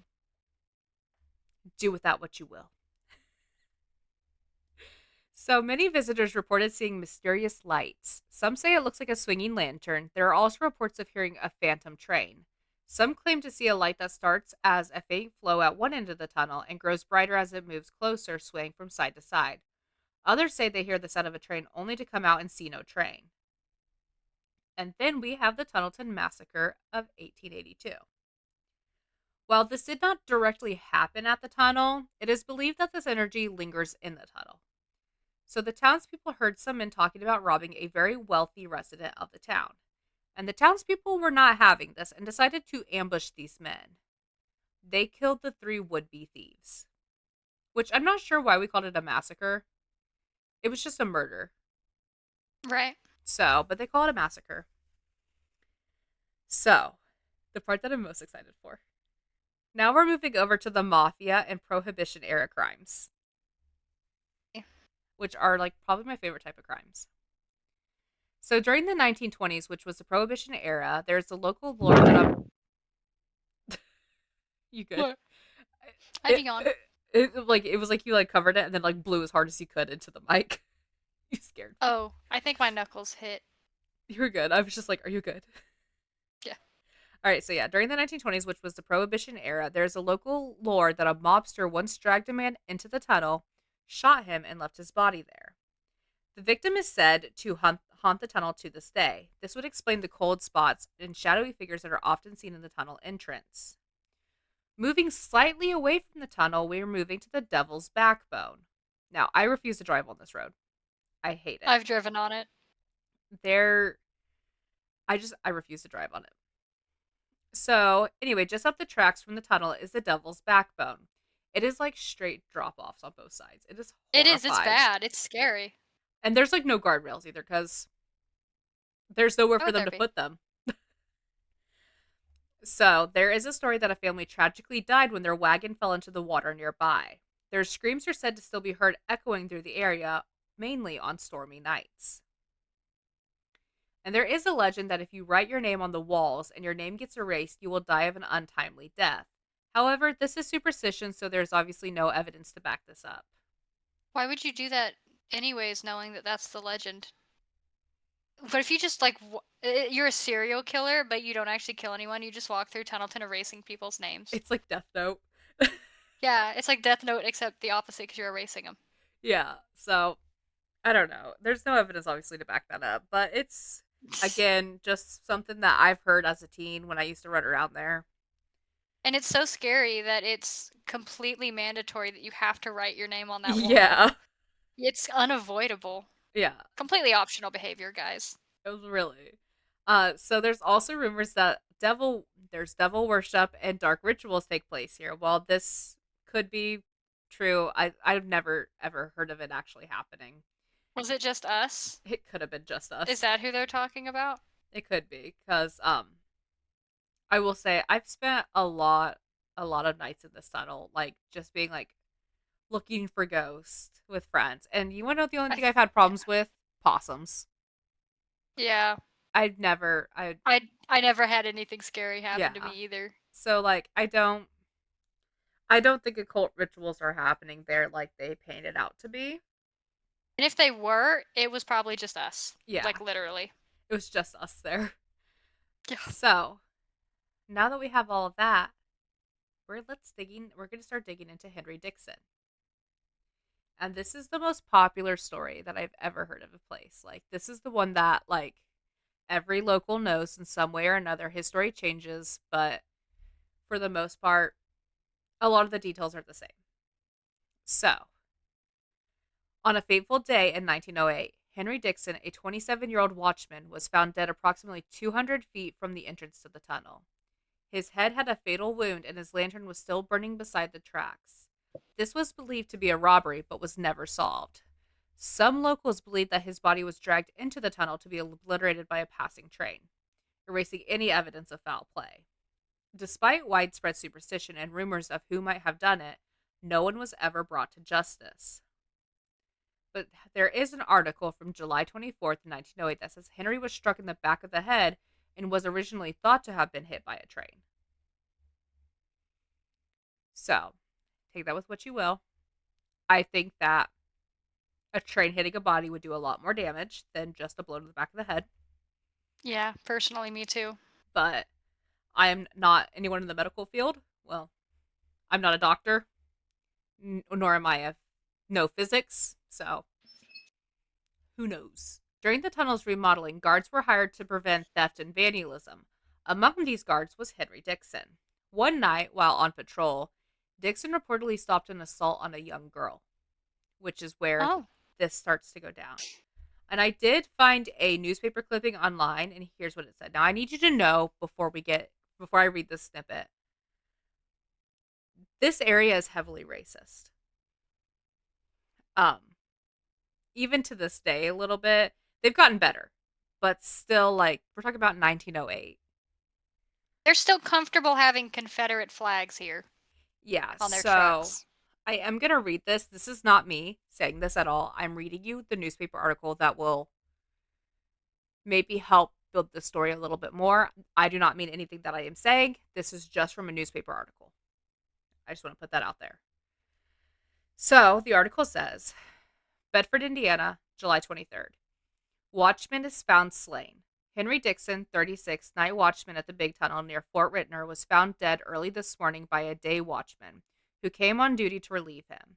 do with that what you will. So many visitors reported seeing mysterious lights. Some say it looks like a swinging lantern. There are also reports of hearing a phantom train. Some claim to see a light that starts as a faint flow at one end of the tunnel and grows brighter as it moves closer, swaying from side to side. Others say they hear the sound of a train only to come out and see no train. And then we have the Tunnelton massacre of 1882. While this did not directly happen at the tunnel, it is believed that this energy lingers in the tunnel. So the townspeople heard some men talking about robbing a very wealthy resident of the town. And the townspeople were not having this and decided to ambush these men. They killed the three would be thieves, which I'm not sure why we called it a massacre. It was just a murder. Right. So, but they call it a massacre. So, the part that I'm most excited for. Now we're moving over to the mafia and prohibition era crimes, which are like probably my favorite type of crimes. So during the 1920s, which was the prohibition era, there's a local lord that you good. What? I had It, to yawn. it, it was like you like covered it and then like blew as hard as you could into the mic. You scared me. Oh, I think my knuckles hit. You were good. I was just like, are you good? Yeah. All right, so yeah, during the 1920s, which was the Prohibition era, there's a local lore that a mobster once dragged a man into the tunnel, shot him, and left his body there. The victim is said to haunt the tunnel to this day. This would explain the cold spots and shadowy figures that are often seen in the tunnel entrance. Moving slightly away from the tunnel, we are moving to the Devil's Backbone. Now, I refuse to drive on this road. I hate it. I've driven on it. There, I refuse to drive on it. So, anyway, just up the tracks from the tunnel is the Devil's Backbone. It is like straight drop offs on both sides. It is It is. It's horrifying. bad. It's scary. And there's like no guardrails either because there's nowhere Why for would them there to be? put them. So, there is a story that a family tragically died when their wagon fell into the water nearby. Their screams are said to still be heard echoing through the area, mainly on stormy nights. And there is a legend that if you write your name on the walls and your name gets erased, you will die of an untimely death. However, this is superstition, so there's obviously no evidence to back this up. Why would you do that anyways, knowing that that's the legend? What if you just like you're a serial killer, but you don't actually kill anyone? You just walk through Tunnelton erasing people's names. It's like Death Note. Yeah, it's like Death Note except the opposite because you're erasing them. Yeah, so I don't know. There's no evidence, obviously, to back that up, but it's, again, just something that I've heard as a teen when I used to run around there. And it's so scary that it's completely mandatory that you have to write your name on that wall. Yeah, It's unavoidable. yeah, Completely optional behavior, guys. it was really. So there's also rumors that there's devil worship and dark rituals take place here. While this could be true, I've never ever heard of it actually happening. Was it just us? It could have been just Is us. that who they're talking about? It could be because I will say I've spent a lot of nights in this tunnel, like just being like looking for ghosts with friends. And you want to know the only thing I've had Yeah. problems with? Possums. Yeah. I I never had anything scary happen to me yeah. either. So like I don't think occult rituals are happening there like they paint it out to be. And if they were, it was probably just us. Yeah, Like literally. it was just us there. Yeah. So now that we have all of that, we're gonna start digging into Henry Dixon. And this is the most popular story that I've ever heard of a place. Like this is the one that like every local knows in some way or another. His story changes, but for the most part, a lot of the details are the same. So, on a fateful day in 1908, Henry Dixon, a 27-year-old watchman, was found dead approximately 200 feet from the entrance to the tunnel. His head had a fatal wound and his lantern was still burning beside the tracks. This was believed to be a robbery, but was never solved. Some locals believe that his body was dragged into the tunnel to be obliterated by a passing train, erasing any evidence of foul play. Despite widespread superstition and rumors of who might have done it, no one was ever brought to justice. But there is an article from July 24th, 1908 that says Henry was struck in the back of the head and was originally thought to have been hit by a train. So take that with what you will. I think that a train hitting a body would do a lot more damage than just a blow to the back of the head. Yeah, personally, me too. But I am not anyone in the medical field. Well, I'm not a doctor, nor am I a no physics. So who knows? During the tunnel's remodeling, guards were hired to prevent theft and vandalism. Among these guards was Henry Dixon. One night, while on patrol, Dixon reportedly stopped an assault on a young girl, which is where Oh, this starts to go down. And I did find a newspaper clipping online, and here's what it said. Now, I need you to know before I read this snippet, this area is heavily racist. Um, Even to this day, a little bit. They've gotten better, but still, like we're talking about 1908. they're still comfortable having Confederate flags here Yeah, on their so trucks. I am gonna read this. This is not me saying this at all. I'm reading you the newspaper article that will maybe help build the story a little bit more. I do not mean anything that I am saying. This is just from a newspaper article. I just want to put that out there. So the article says Bedford, Indiana, July 23rd. Watchman is found slain. Henry Dixon, 36, night watchman at the Big Tunnel near Fort Ritner, was found dead early this morning by a day watchman who came on duty to relieve him.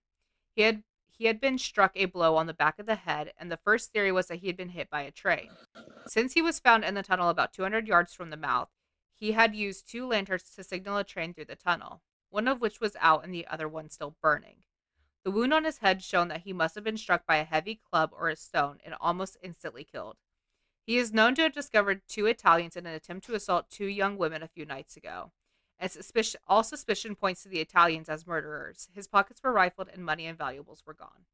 He had been struck a blow on the back of the head, and the first theory was that he had been hit by a train. Since he was found in the tunnel about 200 yards from the mouth, he had used two lanterns to signal a train through the tunnel, one of which was out and the other one still burning. The wound on his head showed that he must have been struck by a heavy club or a stone and almost instantly killed. He is known to have discovered two Italians in an attempt to assault two young women a few nights ago. And all suspicion points to the Italians as murderers. His pockets were rifled and money and valuables were gone.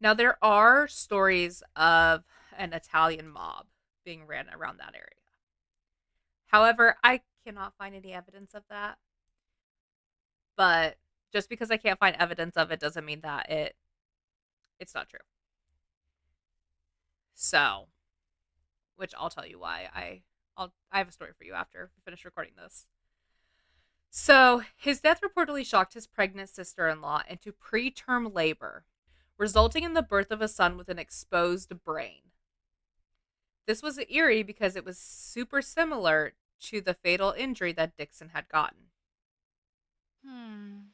Now, there are stories of an Italian mob being ran around that area. However, I cannot find any evidence of that. But just because I can't find evidence of it doesn't mean that it's not true. So, which I'll tell you why. I have a story for you after we finish recording this. So, his death reportedly shocked his pregnant sister-in-law into preterm labor, resulting in the birth of a son with an exposed brain. This was eerie because it was super similar to the fatal injury that Dixon had gotten. Hmm.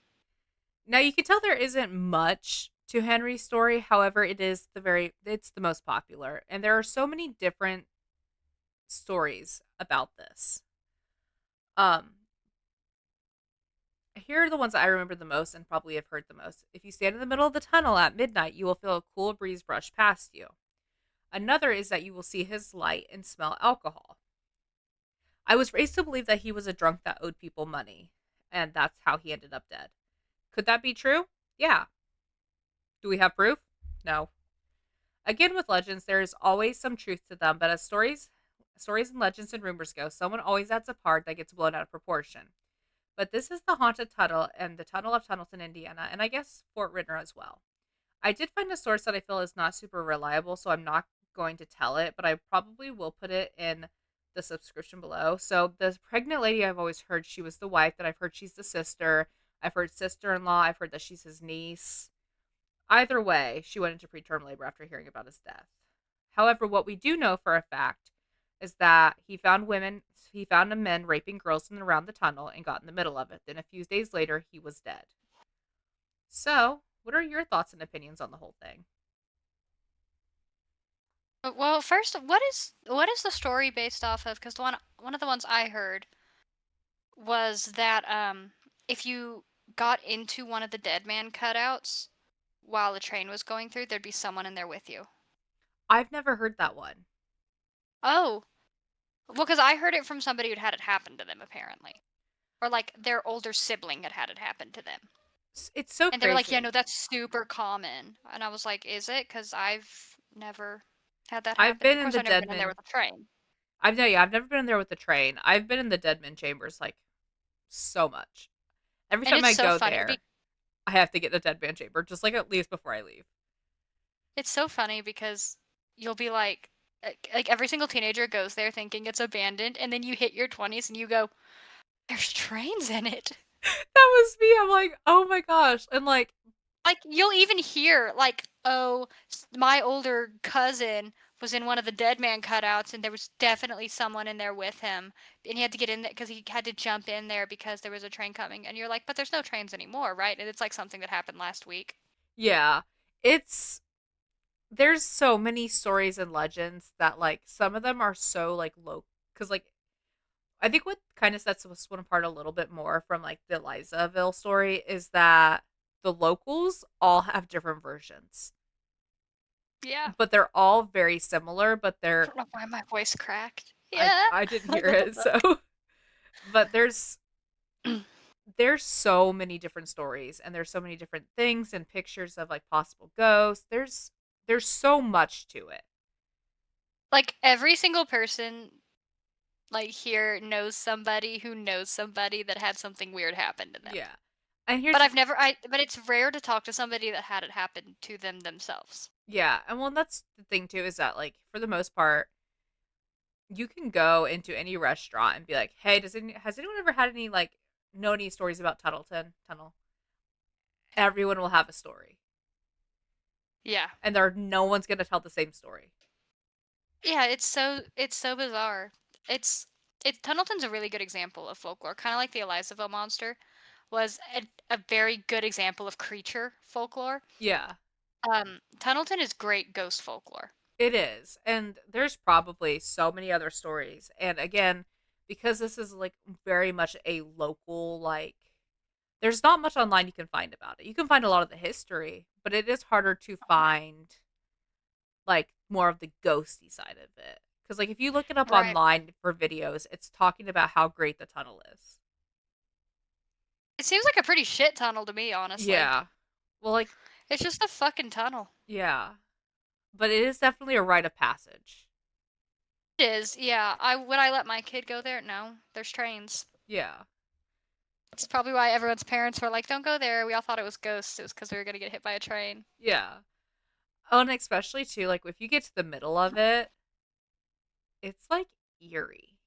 Now you can tell there isn't much to Henry's story, however, it's the most popular, and there are so many different stories about this. Um Here are the ones that I remember the most and probably have heard the most. If you stand in the middle of the tunnel at midnight, you will feel a cool breeze brush past you. Another is that you will see his light and smell alcohol. I was raised to believe that he was a drunk that owed people money, and that's how he ended up dead. Could that be true? Yeah. Do we have proof? No. Again, with legends, there is always some truth to them, but as stories and legends and rumors go, someone always adds a part that gets blown out of proportion. But this is the haunted tunnel and the tunnel of Tunnelton, Indiana, and I guess Fort Ridner as well. I did find a source that I feel is not super reliable, so I'm not going to tell it, but I probably will put it in the subscription below. So the pregnant lady I've always heard she was the wife, that I've heard she's the sister. I've heard sister-in-law. I've heard that she's his niece. Either way, she went into preterm labor after hearing about his death. However, what we do know for a fact is that he found a men raping girls in and around the tunnel and got in the middle of it. Then a few days later, he was dead. So, what are your thoughts and opinions on the whole thing? Well, first, what is the story based off of? Because one of the ones I heard was that if you got into one of the dead man cutouts while the train was going through, there'd be someone in there with you. I've never heard that one. Oh, well, because I heard it from somebody who'd had it happen to them apparently, or like their older sibling had had it happen to them, It's so and they were like, "Yeah, crazy. no, that's super common." And I was like, "Is it?" Because I've never had that I've happen. been Of in course, the I've never been in there Deadman. with a train. I've never been in there with the train. I've been in the Deadman chambers like so much. Every And time it's I so go funny. there, I have to get the Deadman chamber just like at least before I leave. It's so funny because you'll be like every single teenager goes there thinking it's abandoned, and then you hit your 20s and you go, "There's trains in it." That was me. I'm like, oh my gosh. And like, Like, you'll even hear, like, oh, my older cousin was in one of the dead man cutouts, and there was definitely someone in there with him. And he had to get in there because he had to jump in there because there was a train coming. And you're like, but there's no trains anymore, right? And it's like something that happened last week. yeah, it's there's so many stories and legends that like some of them are so like low because like I think what kind of sets this one apart a little bit more from like the Elizaville story is that the locals all have different versions, Yeah. but they're all very similar. But I they're don't know why my voice cracked. I Yeah. I didn't hear What the it so, fuck? but there's so many different stories and there's so many different things and pictures of like possible ghosts. There's so much to it. Like, every single person, like, here knows somebody that had something weird happen to them. Yeah. And here's But the but it's rare to talk to somebody that had it happen to them themselves. Yeah, and well, that's the thing too is that like for the most part, you can go into any restaurant and be like, "Hey, has anyone ever had any like know any stories about Tunnelton Tunnel?" Everyone will have a story, Yeah. and no one's gonna tell the same story. Yeah, it's so bizarre. It's Tunnelton's a really good example of folklore, kind of like the Elizaville monster was a very good example of creature folklore. Yeah, Tunnelton is great ghost folklore. it is, and there's probably so many other stories. And again, because this is like very much a local like, there's not much online you can find about it. You can find a lot of the history, but it is harder to find like more of the ghosty side of it. Because like if you look it up Right. online for videos, it's talking about how great the tunnel is. It seems like a pretty shit tunnel to me, honestly. Yeah. Well, like It's just a fucking tunnel. yeah, but it is definitely a rite of passage. It is, yeah. I would I let my kid go there? No. There's trains. Yeah. It's probably why everyone's parents were like, "Don't go there." We all thought it was ghosts. It was because we were gonna get hit by a train. Yeah. Oh, and especially too, like if you get to the middle of it, it's like eerie.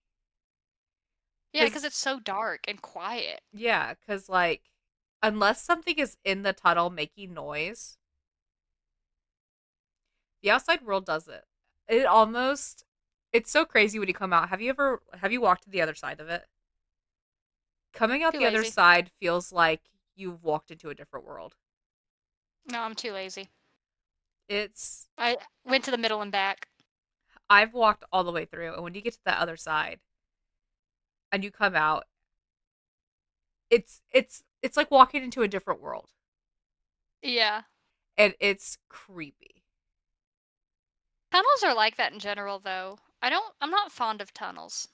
Yeah, because Cause it's so dark and quiet. yeah, cause like unless something is in the tunnel making noise, the outside world does it. It almost it's so crazy when you come out. Have you walked to the other side of it? Coming out Too the other lazy. side feels like you've walked into a different world. No, I'm too lazy. It's I went to the middle and back. I've walked all the way through, and when you get to the other side and you come out, it's like walking into a different world, Yeah. and it's creepy. Tunnels are like that in general, though. I'm not fond of tunnels.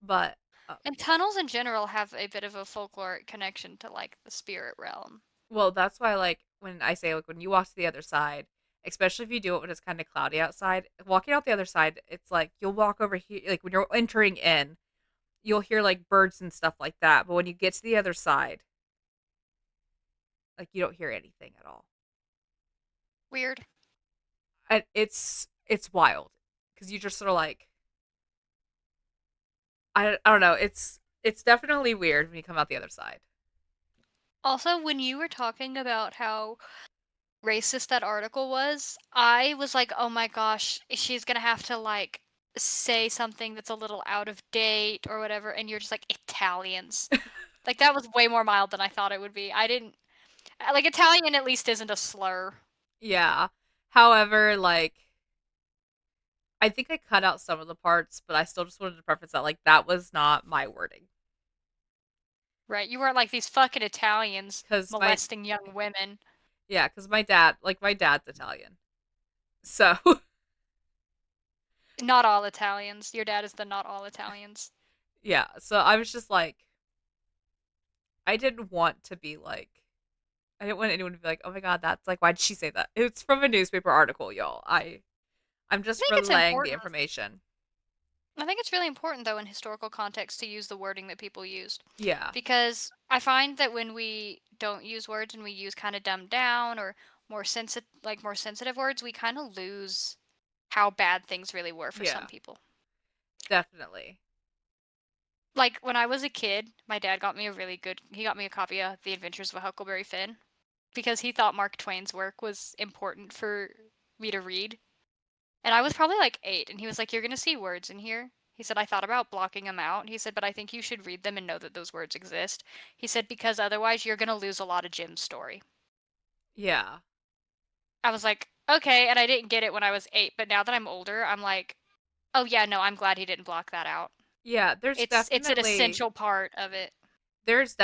But And tunnels in general have a bit of a folkloric connection to, like, the spirit realm. well, that's why like when I say like when you walk to the other side, especially if you do it when it's kind of cloudy outside, walking out the other side, it's like you'll walk over here like when you're entering in, you'll hear like birds and stuff like that, but when you get to the other side, like you don't hear anything at all. Weird. And it's wild because you just sort of like I don't know. It's definitely weird when you come out the other side. Also, when you were talking about how racist that article was, I was like, "Oh my gosh, she's gonna have to, like, say something that's a little out of date or whatever," and you're just like, "Italians." Like, that was way more mild than I thought it would be. I didn't like, Italian at least isn't a slur, Yeah. However, like I think I cut out some of the parts, but I still just wanted to preface that like that was not my wording right? You weren't like these fucking Italians because my molesting young women. yeah because my dad's Italian, so Not all Italians. Your dad is the not all Italians. yeah. So I was just like I didn't want to be like I didn't want anyone to be like, oh my god, that's like why did she say that? It's from a newspaper article, y'all. I'm I just think it's relaying the important. information. I think it's really important, though, in historical context to use the wording that people used. Yeah, Because I find that when we don't use words and we use kind of dumbed down or more sensitive words, we kind of lose how bad things really were for some yeah, people. definitely. Like, when I was a kid, my dad got me he got me a copy of The Adventures of Huckleberry Finn because he thought Mark Twain's work was important for me to read. And I was probably like 8, and he was like, "You're gonna see words in here." He said, "I thought about blocking them out." He said, "But I think you should read them and know that those words exist." He said, "Because otherwise you're gonna lose a lot of Jim's story." Yeah. I was like, "Okay," and I didn't get it when I was 8, but now that I'm older, I'm like, "Oh yeah, no, I'm glad he didn't block that out." Yeah, It's an essential part of it. there's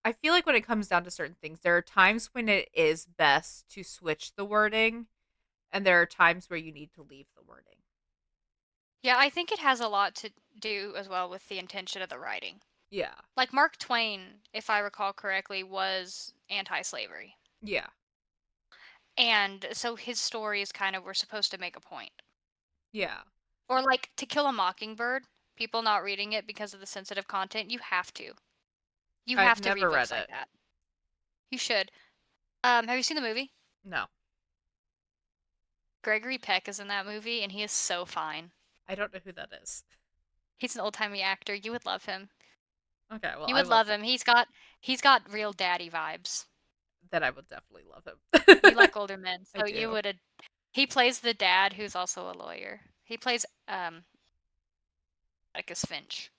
I feel like when it comes down to certain things, there are times when it is best to switch the wording, and there are times where you need to leave the wording. Yeah, I think it has a lot to do as well with the intention of the writing. Yeah. Like Mark Twain, if I recall correctly, was anti-slavery. Yeah. And so his stories kind of were supposed to make a point. Yeah. Or like To Kill a Mockingbird, people not reading it because of the sensitive content, you have to. You I've have to read never read books like it. that. You should. Have you seen the movie? No. Gregory Peck is in that movie and he is so fine. I don't know who that is. He's an old-timey actor. You would love him. Okay, well, You I would will love him. He's got real daddy vibes. then I would definitely love You him. like older men, I so you do. would. He plays the dad who's also a lawyer. He plays Atticus Finch.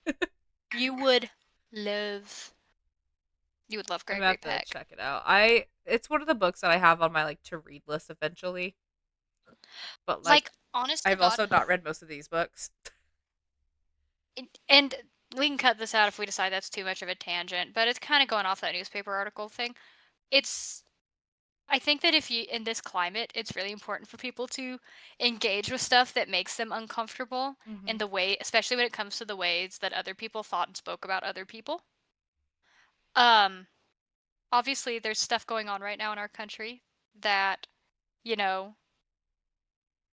You would love. You would love I'm gonna Gregory have to Peck. check it out. I It's one of the books that I have on my like to read list eventually. But like Like, honest to I've God, also not read most of these books. and we can cut this out if we decide that's too much of a tangent, but it's kind of going off that newspaper article thing. It's I think that if you in this climate, it's really important for people to engage with stuff that makes them uncomfortable in Hmm. the way, especially when it comes to the ways that other people thought and spoke about other people. Um, Obviously, there's stuff going on right now in our country that, you know,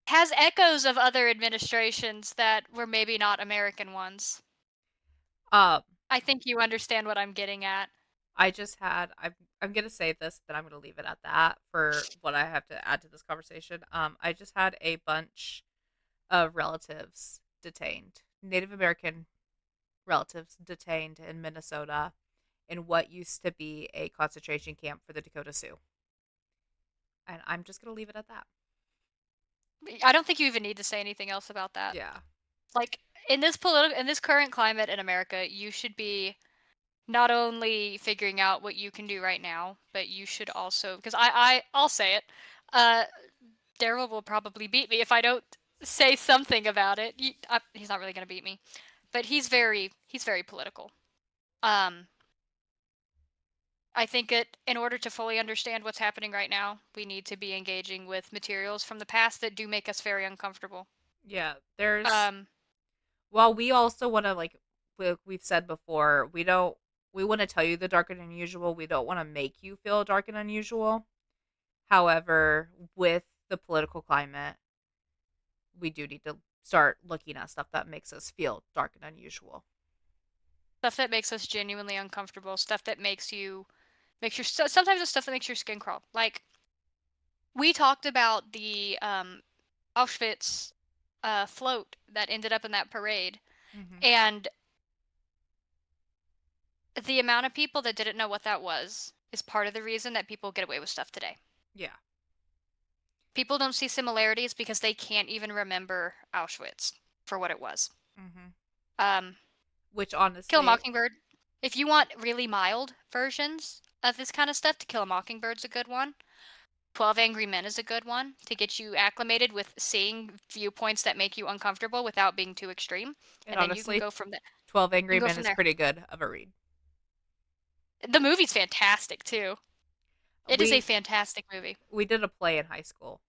has echoes of other administrations that were maybe not American ones. Um, I think you understand what I'm getting at. I just had I'm gonna say this, then I'm gonna leave it at that for what I have to add to this conversation. I just had a bunch of relatives detained, Native American relatives detained in Minnesota in what used to be a concentration camp for the Dakota Sioux. And I'm just gonna leave it at that. I don't think you even need to say anything else about that. Yeah. Like in this current climate in America, you should be not only figuring out what you can do right now, but you should also because I'll say it. Uh, Daryl will probably beat me if I don't say something about it. He's not really gonna beat me, but he's very political. Um, I think that in order to fully understand what's happening right now, we need to be engaging with materials from the past that do make us very uncomfortable. Yeah. There's Um, Well, we also want to like we've said before, we want to tell you the dark and unusual. We don't want to make you feel dark and unusual. However, with the political climate, we do need to start looking at stuff that makes us feel dark and unusual. Stuff that makes us genuinely uncomfortable, stuff that makes your sometimes it's stuff that makes your skin crawl. Like we talked about the Auschwitz float that ended up in that parade, Hmm. and the amount of people that didn't know what that was is part of the reason that people get away with stuff today. Yeah. People don't see similarities because they can't even remember Auschwitz for what it was. Hmm. Um, Which Kill a honestly, Mockingbird. If you want really mild versions of this kind of stuff, To Kill a Mockingbird's a good one. 12 Angry Men is a good one to get you acclimated with seeing viewpoints that make you uncomfortable without being too extreme. and And then you can honestly, go from there. 12 You Angry can go Men from is there. pretty good of a read. The movie's fantastic too. It is a We fantastic movie. we did a play in high school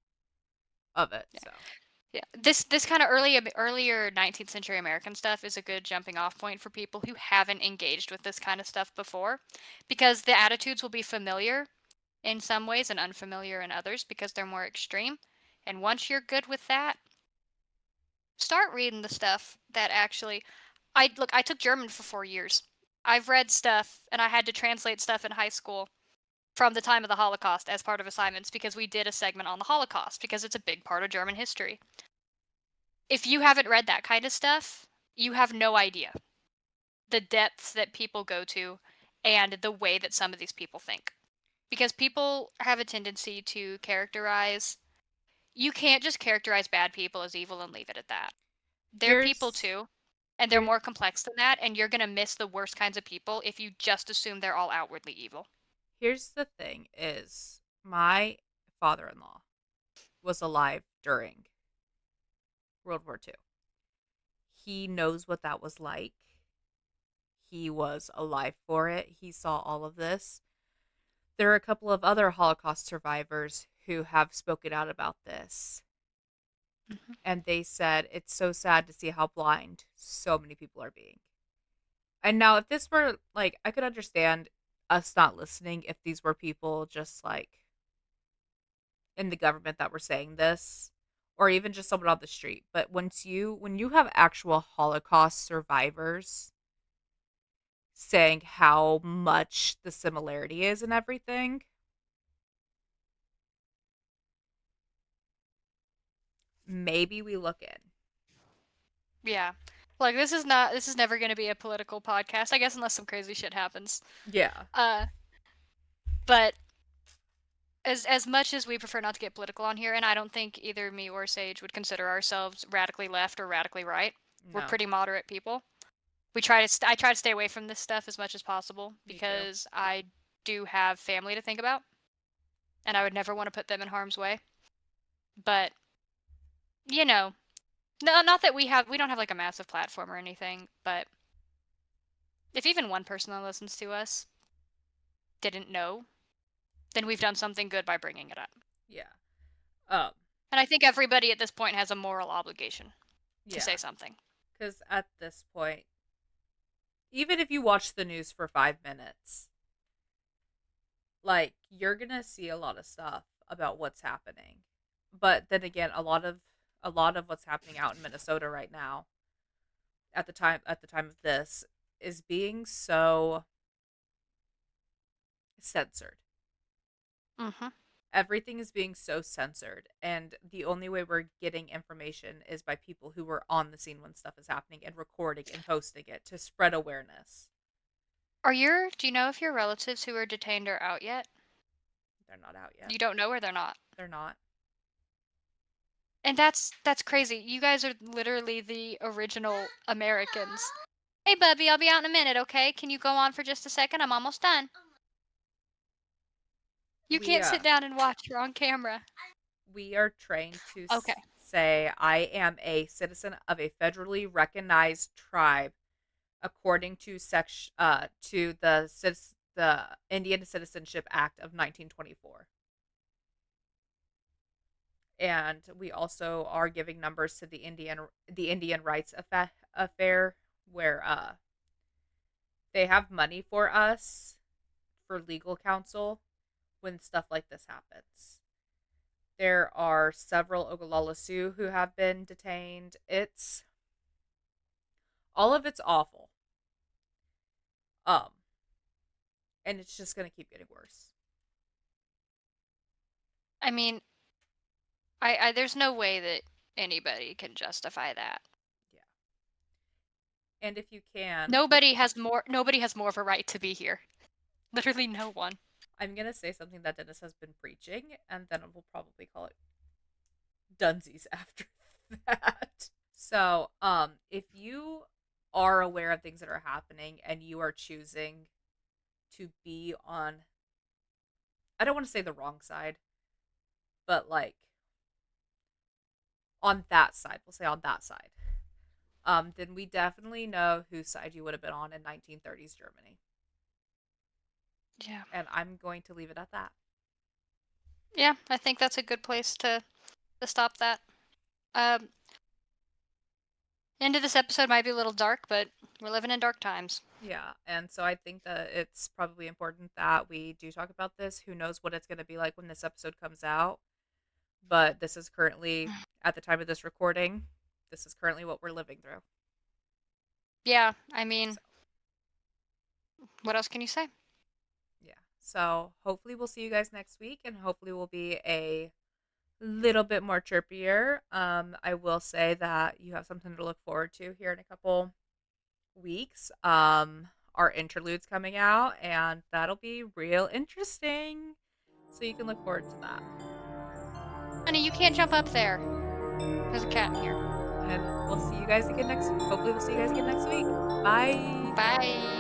of it, Yeah. so Yeah. This kind of earlier 19th century American stuff is a good jumping off point for people who haven't engaged with this kind of stuff before because the attitudes will be familiar in some ways and unfamiliar in others because they're more extreme. And once you're good with that, start reading the stuff that actually I took German for 4 years. I've read stuff and I had to translate stuff in high school from the time of the Holocaust as part of assignments because we did a segment on the Holocaust because it's a big part of German history. If you haven't read that kind of stuff, you have no idea. the depths that people go to and the way that some of these people think. Because people have a tendency to characterize, you can't just characterize bad people as evil and leave it at that. They're people Here's too, and they're here more complex than that, and you're gonna miss the worst kinds of people if you just assume they're all outwardly evil. here's the thing is my father-in-law was alive during World War II. He knows what that was like. He was alive for it. He saw all of this. There are a couple of other Holocaust survivors who have spoken out about this, Mhm. and they said it's so sad to see how blind so many people are being. And now, if this were like, I could understand us not listening if these were people just like in the government that were saying this, or even just someone on the street. But when you have actual Holocaust survivors saying how much the similarity is and everything, maybe we look in. Yeah. Like this is never gonna be a political podcast, I guess, unless some crazy shit happens. Yeah. Uh but as much as we prefer not to get political on here, and I don't think either me or Sage would consider ourselves radically left or radically right. We're No, pretty moderate people. I try to stay away from this stuff as much as possible me too. because I do have family to think about, and I would never want to put them in harm's way. But you know, no, not that we don't have like a massive platform or anything, but if even one person that listens to us didn't know, then we've done something good by bringing it up. Yeah. Um, And I think everybody at this point has a moral obligation to say yeah. something. Because at this point, even if you watch the news for 5 minutes, like you're gonna see a lot of stuff about what's happening. But then again, a lot of what's happening out in Minnesota right now, at the time of this, is being so censored. Mhm. Everything is being so censored, and the only way we're getting information is by people who were on the scene when stuff is happening and recording and posting it to spread awareness. Do you know if your relatives who are detained are out yet? They're not out yet. You don't know where they're not. They're not. And that's crazy. You guys are literally the original Americans. Hey, Bubby, I'll be out in a minute, okay? Can you go on for just a second? I'm almost done. You We can't uh sit down and watch. You're on camera. we are trained to Okay. say I am a citizen of a federally recognized tribe according to the Indian Citizenship Act of 1924. And we also are giving numbers to the Indian Rights Affair, where they have money for us for legal counsel when stuff like this happens. There are several Ogallala Sioux who have been detained. It's all of it's awful. Um, and it's just gonna keep getting worse. I mean, I there's no way that anybody can justify that. Yeah. And if you can, Nobody has more of a right to be here. Literally no one. I'm gonna say something that Dennis has been preaching, and then we'll probably call it Dunsies after that. So, if you are aware of things that are happening and you are choosing to be on, I don't want to say the wrong side, but like on that side, we'll say on that side, then we definitely know whose side you would have been on in 1930s Germany. Yeah. And I'm going to leave it at that. Yeah, I think that's a good place to stop that. Um End of this episode might be a little dark, but we're living in dark times. Yeah, and so I think that it's probably important that we do talk about this. Who knows what it's going to be like when this episode comes out? But this is currently, at the time of this recording, this is currently what we're living through. Yeah, I mean, So, what else can you say? yeah. So, hopefully, we'll see you guys next week, and hopefully, we'll be a little bit more chirpier. I will say that you have something to look forward to here in a couple weeks, our interlude's coming out, and that'll be real interesting. So you can look forward to that. Honey, you can't jump up there. There's a cat in here. And we'll see you guys again next. Hopefully, we'll see you guys again next week. Bye. Bye.